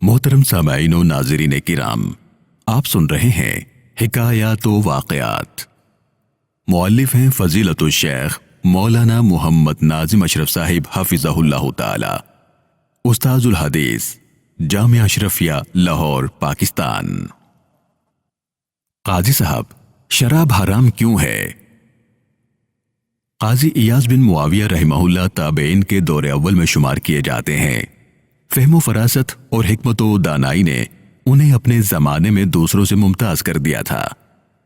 محترم سامعین و ناظرین کرام، آپ سن رہے ہیں حکایات و واقعات۔ مؤلف ہیں فضیلت الشیخ مولانا محمد ناظم اشرف صاحب حفظہ اللہ تعالی، استاذ الحدیث، جامعہ اشرفیہ لاہور، پاکستان۔ قاضی صاحب، شراب حرام کیوں ہے؟ قاضی ایاز بن معاویہ رحمہ اللہ تابعین کے دور اول میں شمار کیے جاتے ہیں۔ فہم و فراست اور حکمت و دانائی نے انہیں اپنے زمانے میں دوسروں سے ممتاز کر دیا تھا۔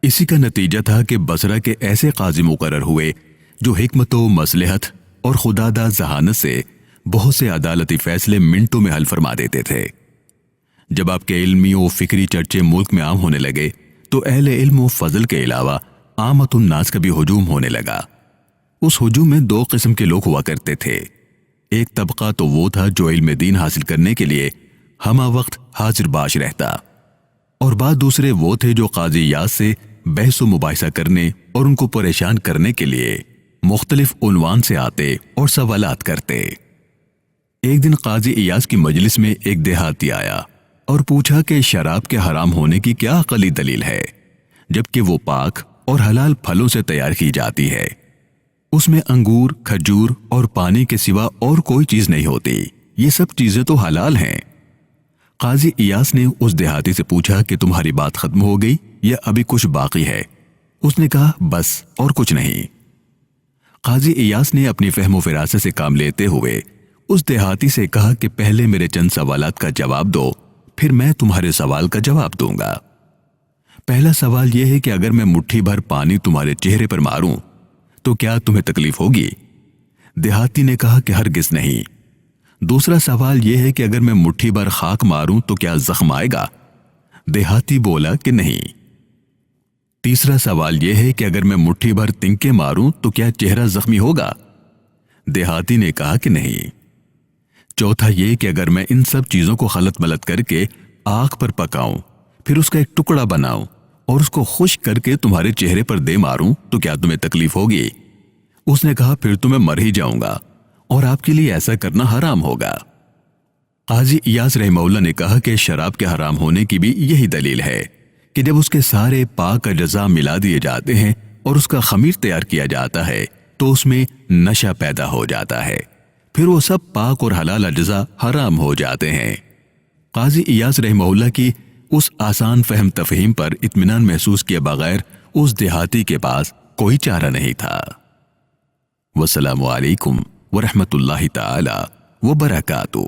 اسی کا نتیجہ تھا کہ بصرہ کے ایسے قاضی مقرر ہوئے جو حکمت و مصلحت اور خداداد ذہانت سے بہت سے عدالتی فیصلے منٹوں میں حل فرما دیتے تھے۔ جب آپ کے علمی و فکری چرچے ملک میں عام ہونے لگے تو اہل علم و فضل کے علاوہ عامت الناس کا بھی ہجوم ہونے لگا۔ اس ہجوم میں دو قسم کے لوگ ہوا کرتے تھے۔ ایک طبقہ تو وہ تھا جو علم دین حاصل کرنے کے لیے ہمہ وقت حاضر باش رہتا، اور بعض دوسرے وہ تھے جو قاضی ایاز سے بحث و مباحثہ کرنے اور ان کو پریشان کرنے کے لیے مختلف عنوان سے آتے اور سوالات کرتے۔ ایک دن قاضی ایاز کی مجلس میں ایک دیہاتی آیا اور پوچھا کہ شراب کے حرام ہونے کی کیا عقلی دلیل ہے، جبکہ وہ پاک اور حلال پھلوں سے تیار کی جاتی ہے۔ اس میں انگور، کھجور اور پانی کے سوا اور کوئی چیز نہیں ہوتی، یہ سب چیزیں تو حلال ہیں۔ قاضی ایاز نے اس دیہاتی سے پوچھا کہ تمہاری بات ختم ہو گئی یا ابھی کچھ باقی ہے؟ اس نے کہا بس اور کچھ نہیں۔ قاضی ایاز نے اپنی فہم و فراست سے کام لیتے ہوئے اس دیہاتی سے کہا کہ پہلے میرے چند سوالات کا جواب دو، پھر میں تمہارے سوال کا جواب دوں گا۔ پہلا سوال یہ ہے کہ اگر میں مٹھی بھر پانی تمہارے چہرے پر ماروں تو کیا تمہیں تکلیف ہوگی؟ دیہاتی نے کہا کہ ہرگز نہیں۔ دوسرا سوال یہ ہے کہ اگر میں مٹھی بھر خاک ماروں تو کیا زخم آئے گا؟ دیہاتی بولا کہ نہیں۔ تیسرا سوال یہ ہے کہ اگر میں مٹھی بھر تنکے ماروں تو کیا چہرہ زخمی ہوگا؟ دیہاتی نے کہا کہ نہیں۔ چوتھا یہ کہ اگر میں ان سب چیزوں کو خلط ملط کر کے آگ پر پکاؤں، پھر اس کا ایک ٹکڑا بناؤں اور اس کو خشک کر کے تمہارے چہرے پر دے ماروں تو کیا تمہیں تکلیف ہوگی؟ اس نے کہا پھر تو میں مر ہی جاؤں گا اور آپ کے لیے ایسا کرنا حرام ہوگا۔ قاضی ایاز رحمہ اللہ نے کہا کہ شراب کے حرام ہونے کی بھی یہی دلیل ہے کہ جب اس کے سارے پاک اجزاء ملا دیے جاتے ہیں اور اس کا خمیر تیار کیا جاتا ہے تو اس میں نشہ پیدا ہو جاتا ہے، پھر وہ سب پاک اور حلال اجزاء حرام ہو جاتے ہیں۔ قاضی ایاز رحمہ اللہ کی اس آسان فہم تفہیم پر اطمینان محسوس کیے بغیر اس دیہاتی کے پاس کوئی چارہ نہیں تھا۔ والسلام علیکم ورحمۃ اللہ تعالی وبرکاتہ۔